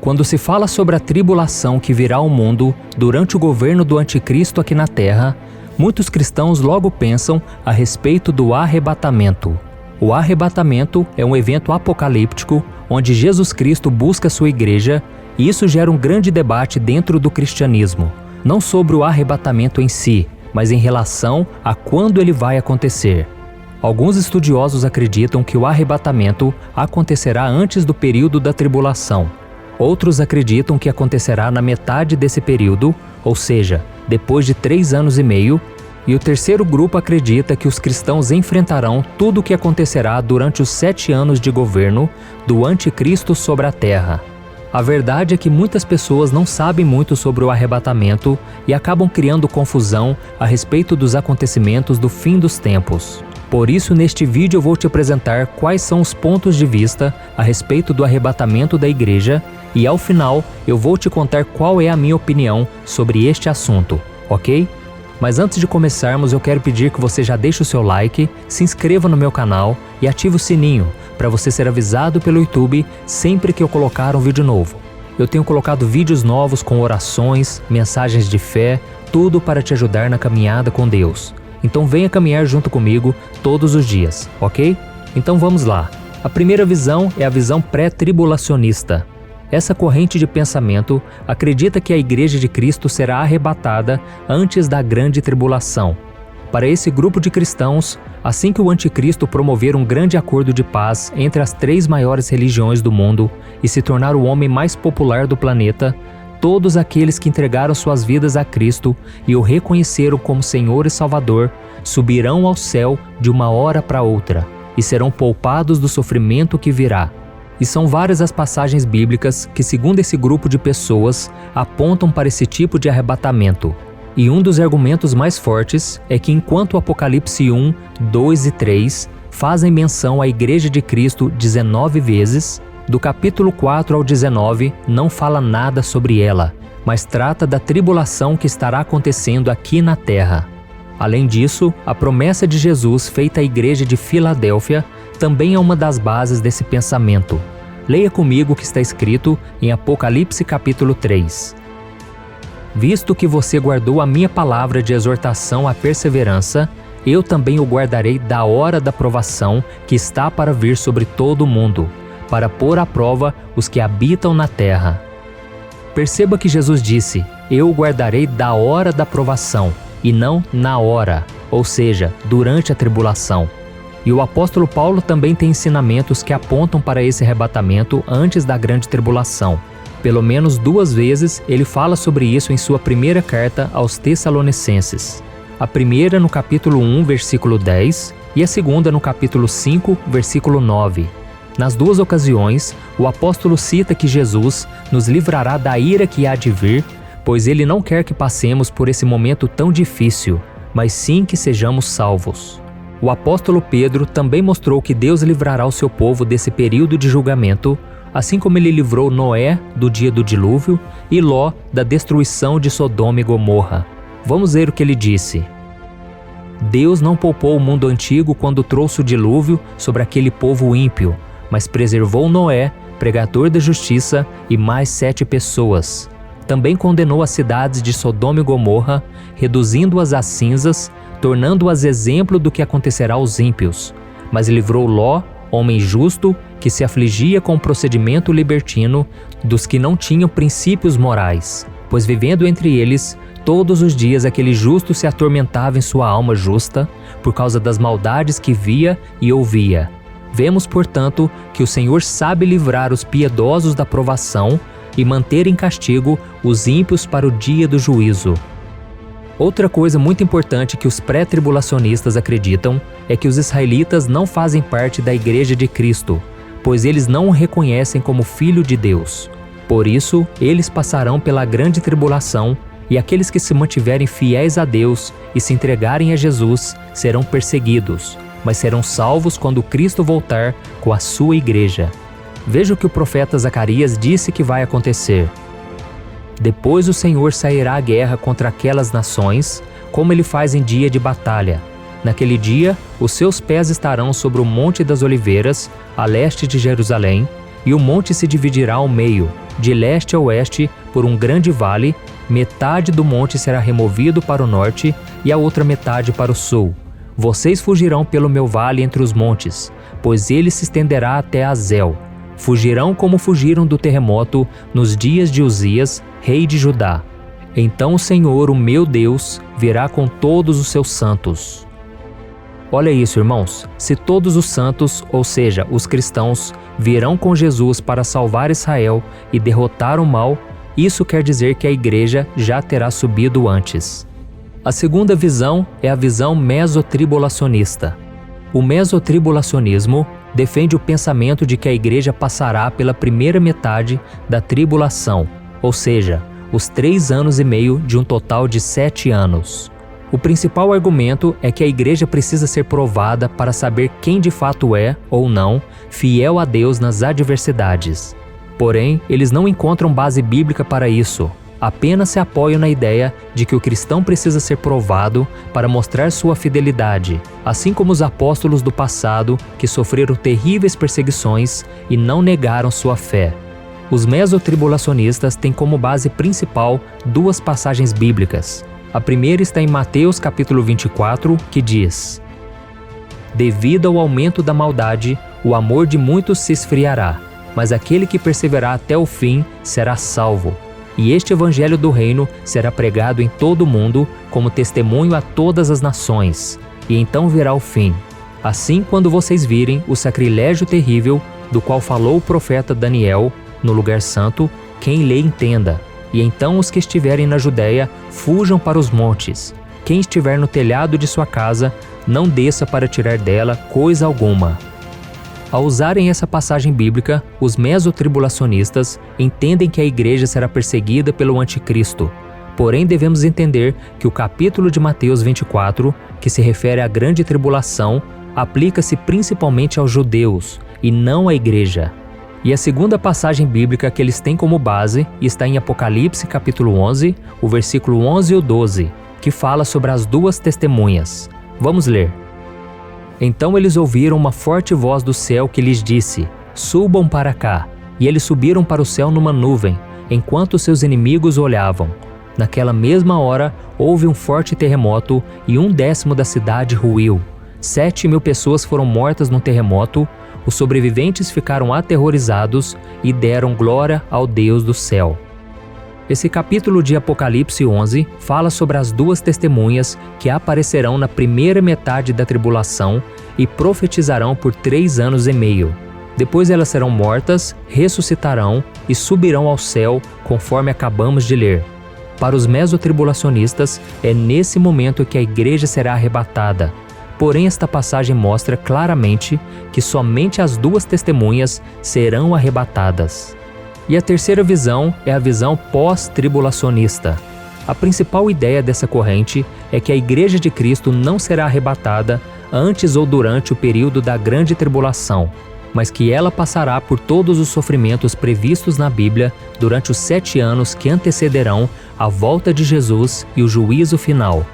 Quando se fala sobre a tribulação que virá ao mundo durante o governo do anticristo aqui na Terra, muitos cristãos logo pensam a respeito do arrebatamento. O arrebatamento é um evento apocalíptico onde Jesus Cristo busca sua igreja, e isso gera um grande debate dentro do cristianismo, não sobre o arrebatamento em si, mas em relação a quando ele vai acontecer. Alguns estudiosos acreditam que o arrebatamento acontecerá antes do período da tribulação. Outros acreditam que acontecerá na metade desse período, ou seja, depois de 3 anos e meio, e o terceiro grupo acredita que os cristãos enfrentarão tudo o que acontecerá durante os 7 anos de governo do anticristo sobre a terra. A verdade é que muitas pessoas não sabem muito sobre o arrebatamento e acabam criando confusão a respeito dos acontecimentos do fim dos tempos. Por isso, neste vídeo eu vou te apresentar quais são os pontos de vista a respeito do arrebatamento da igreja e, ao final, eu vou te contar qual é a minha opinião sobre este assunto, ok? Mas antes de começarmos, eu quero pedir que você já deixe o seu like, se inscreva no meu canal e ative o sininho para você ser avisado pelo YouTube sempre que eu colocar um vídeo novo. Eu tenho colocado vídeos novos com orações, mensagens de fé, tudo para te ajudar na caminhada com Deus. Então venha caminhar junto comigo todos os dias, ok? Então vamos lá. A primeira visão é a visão pré-tribulacionista. Essa corrente de pensamento acredita que a Igreja de Cristo será arrebatada antes da grande tribulação. Para esse grupo de cristãos, assim que o anticristo promover um grande acordo de paz entre as 3 maiores religiões do mundo e se tornar o homem mais popular do planeta, todos aqueles que entregaram suas vidas a Cristo e o reconheceram como Senhor e Salvador subirão ao céu de uma hora para outra e serão poupados do sofrimento que virá. E são várias as passagens bíblicas que, segundo esse grupo de pessoas, apontam para esse tipo de arrebatamento. E um dos argumentos mais fortes é que enquanto o Apocalipse 1, 2 e 3 fazem menção à Igreja de Cristo 19 vezes, do capítulo 4 ao 19 não fala nada sobre ela, mas trata da tribulação que estará acontecendo aqui na Terra. Além disso, a promessa de Jesus feita à Igreja de Filadélfia também é uma das bases desse pensamento. Leia comigo o que está escrito em Apocalipse capítulo 3. Visto que você guardou a minha palavra de exortação à perseverança, eu também o guardarei da hora da provação que está para vir sobre todo o mundo, para pôr à prova os que habitam na terra. Perceba que Jesus disse, eu o guardarei da hora da provação, e não na hora, ou seja, durante a tribulação. E o apóstolo Paulo também tem ensinamentos que apontam para esse arrebatamento antes da grande tribulação. Pelo menos 2 vezes ele fala sobre isso em sua primeira carta aos Tessalonicenses. A primeira no capítulo 1, versículo 10, e a segunda no capítulo 5, versículo 9. Nas 2 ocasiões, o apóstolo cita que Jesus nos livrará da ira que há de vir, pois ele não quer que passemos por esse momento tão difícil, mas sim que sejamos salvos. O apóstolo Pedro também mostrou que Deus livrará o seu povo desse período de julgamento, assim como ele livrou Noé do dia do dilúvio e Ló da destruição de Sodoma e Gomorra. Vamos ver o que ele disse. Deus não poupou o mundo antigo quando trouxe o dilúvio sobre aquele povo ímpio, mas preservou Noé, pregador da justiça, e mais 7 pessoas. Também condenou as cidades de Sodoma e Gomorra, reduzindo-as a cinzas, tornando-as exemplo do que acontecerá aos ímpios. Mas livrou Ló, homem justo, que se afligia com o procedimento libertino dos que não tinham princípios morais, pois vivendo entre eles, todos os dias aquele justo se atormentava em sua alma justa, por causa das maldades que via e ouvia. Vemos, portanto, que o Senhor sabe livrar os piedosos da provação e manter em castigo os ímpios para o dia do juízo. Outra coisa muito importante que os pré-tribulacionistas acreditam é que os israelitas não fazem parte da Igreja de Cristo, pois eles não o reconhecem como Filho de Deus. Por isso, eles passarão pela grande tribulação e aqueles que se mantiverem fiéis a Deus e se entregarem a Jesus serão perseguidos, mas serão salvos quando Cristo voltar com a sua igreja. Veja o que o profeta Zacarias disse que vai acontecer. Depois o Senhor sairá à guerra contra aquelas nações, como ele faz em dia de batalha. Naquele dia, os seus pés estarão sobre o Monte das Oliveiras, a leste de Jerusalém, e o monte se dividirá ao meio, de leste a oeste, por um grande vale. Metade do monte será removido para o norte e a outra metade para o sul. Vocês fugirão pelo meu vale entre os montes, pois ele se estenderá até Azel. Fugirão como fugiram do terremoto nos dias de Uzias, rei de Judá. Então o Senhor, o meu Deus, virá com todos os seus santos. Olha isso, irmãos. Se todos os santos, ou seja, os cristãos, virão com Jesus para salvar Israel e derrotar o mal, isso quer dizer que a igreja já terá subido antes. A segunda visão é a visão mesotribulacionista. O mesotribulacionismo defende o pensamento de que a igreja passará pela primeira metade da tribulação, ou seja, os 3 anos e meio de um total de 7 anos. O principal argumento é que a igreja precisa ser provada para saber quem de fato é, ou não, fiel a Deus nas adversidades. Porém, eles não encontram base bíblica para isso. Apenas se apoiam na ideia de que o cristão precisa ser provado para mostrar sua fidelidade, assim como os apóstolos do passado que sofreram terríveis perseguições e não negaram sua fé. Os mesotribulacionistas têm como base principal 2 passagens bíblicas. A primeira está em Mateus capítulo 24, que diz: Devido ao aumento da maldade, o amor de muitos se esfriará, mas aquele que perseverar até o fim será salvo. E este evangelho do reino será pregado em todo o mundo como testemunho a todas as nações, e então virá o fim. Assim, quando vocês virem o sacrilégio terrível do qual falou o profeta Daniel no lugar santo, quem lê entenda. E então os que estiverem na Judéia fujam para os montes. Quem estiver no telhado de sua casa, não desça para tirar dela coisa alguma. Ao usarem essa passagem bíblica, os mesotribulacionistas entendem que a igreja será perseguida pelo anticristo. Porém, devemos entender que o capítulo de Mateus 24, que se refere à grande tribulação, aplica-se principalmente aos judeus e não à igreja. E a segunda passagem bíblica que eles têm como base está em Apocalipse capítulo 11, o versículo 11 e o 12, que fala sobre as 2 testemunhas. Vamos ler. Então eles ouviram uma forte voz do céu que lhes disse: Subam para cá. E eles subiram para o céu numa nuvem, enquanto seus inimigos olhavam. Naquela mesma hora, houve um forte terremoto e 1/10 da cidade ruiu. 7.000 pessoas foram mortas no terremoto. Os sobreviventes ficaram aterrorizados e deram glória ao Deus do céu. Esse capítulo de Apocalipse 11 fala sobre as 2 testemunhas que aparecerão na primeira metade da tribulação e profetizarão por 3 anos e meio. Depois elas serão mortas, ressuscitarão e subirão ao céu, conforme acabamos de ler. Para os mesotribulacionistas, é nesse momento que a igreja será arrebatada. Porém, esta passagem mostra claramente que somente as 2 testemunhas serão arrebatadas. E a terceira visão é a visão pós-tribulacionista. A principal ideia dessa corrente é que a Igreja de Cristo não será arrebatada antes ou durante o período da grande tribulação, mas que ela passará por todos os sofrimentos previstos na Bíblia durante os 7 anos que antecederão a volta de Jesus e o juízo final.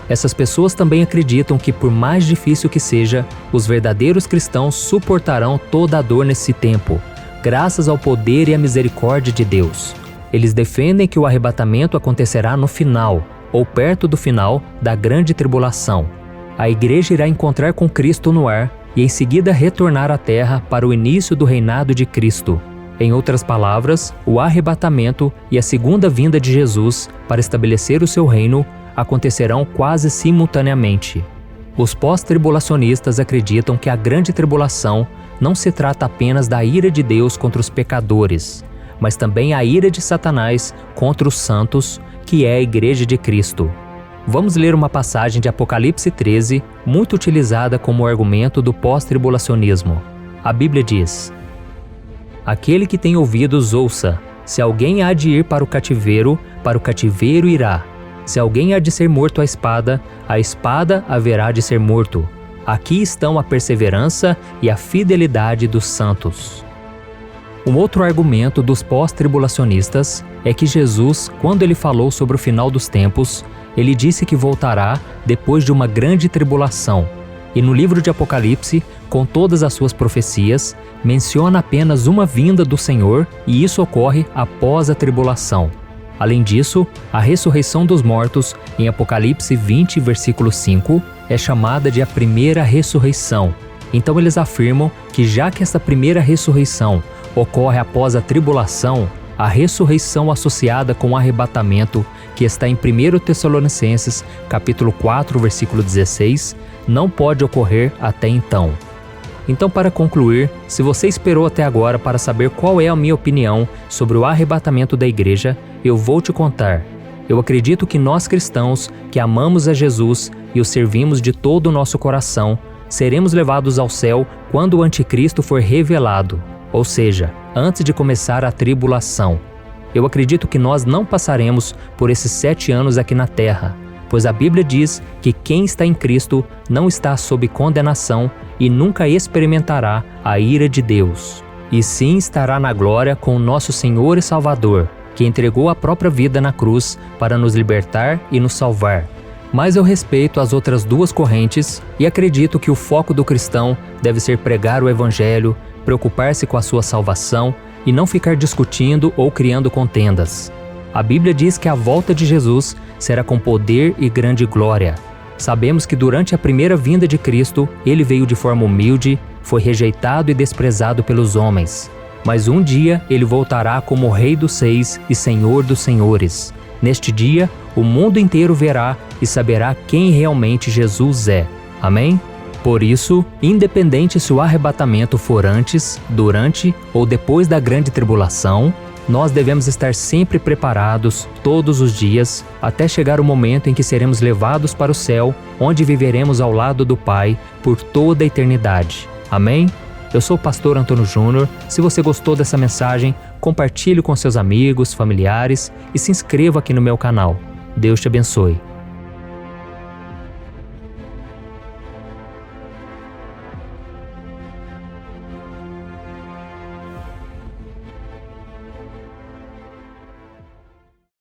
Essas pessoas também acreditam que, por mais difícil que seja, os verdadeiros cristãos suportarão toda a dor nesse tempo, graças ao poder e à misericórdia de Deus. Eles defendem que o arrebatamento acontecerá no final, ou perto do final, da grande tribulação. A igreja irá encontrar com Cristo no ar e em seguida retornar à terra para o início do reinado de Cristo. Em outras palavras, o arrebatamento e a segunda vinda de Jesus para estabelecer o seu reino acontecerão quase simultaneamente. Os pós-tribulacionistas acreditam que a grande tribulação não se trata apenas da ira de Deus contra os pecadores, mas também a ira de Satanás contra os santos, que é a Igreja de Cristo. Vamos ler uma passagem de Apocalipse 13, muito utilizada como argumento do pós-tribulacionismo. A Bíblia diz: Aquele que tem ouvidos ouça. Se alguém há de ir para o cativeiro irá. Se alguém há de ser morto à espada haverá de ser morto. Aqui estão a perseverança e a fidelidade dos santos. Um outro argumento dos pós-tribulacionistas é que Jesus, quando ele falou sobre o final dos tempos, ele disse que voltará depois de uma grande tribulação. E no livro de Apocalipse, com todas as suas profecias, menciona apenas uma vinda do Senhor e isso ocorre após a tribulação. Além disso, a ressurreição dos mortos, em Apocalipse 20, versículo 5, é chamada de a primeira ressurreição. Então eles afirmam que já que esta primeira ressurreição ocorre após a tribulação, a ressurreição associada com o arrebatamento, que está em 1 Tessalonicenses, capítulo 4, versículo 16, não pode ocorrer até então. Então, para concluir, se você esperou até agora para saber qual é a minha opinião sobre o arrebatamento da igreja, eu vou te contar. Eu acredito que nós cristãos, que amamos a Jesus e o servimos de todo o nosso coração, seremos levados ao céu quando o anticristo for revelado, ou seja, antes de começar a tribulação. Eu acredito que nós não passaremos por esses 7 anos aqui na terra, pois a Bíblia diz que quem está em Cristo não está sob condenação e nunca experimentará a ira de Deus, e sim estará na glória com o nosso Senhor e Salvador, que entregou a própria vida na cruz para nos libertar e nos salvar. Mas eu respeito as outras duas correntes e acredito que o foco do cristão deve ser pregar o Evangelho, preocupar-se com a sua salvação e não ficar discutindo ou criando contendas. A Bíblia diz que a volta de Jesus será com poder e grande glória. Sabemos que durante a primeira vinda de Cristo, ele veio de forma humilde, foi rejeitado e desprezado pelos homens. Mas um dia ele voltará como Rei dos Reis e Senhor dos Senhores. Neste dia, o mundo inteiro verá e saberá quem realmente Jesus é. Amém? Por isso, independente se o arrebatamento for antes, durante ou depois da grande tribulação, nós devemos estar sempre preparados, todos os dias, até chegar o momento em que seremos levados para o céu, onde viveremos ao lado do Pai por toda a eternidade. Amém? Eu sou o pastor Antônio Júnior. Se você gostou dessa mensagem, compartilhe com seus amigos, familiares e se inscreva aqui no meu canal. Deus te abençoe.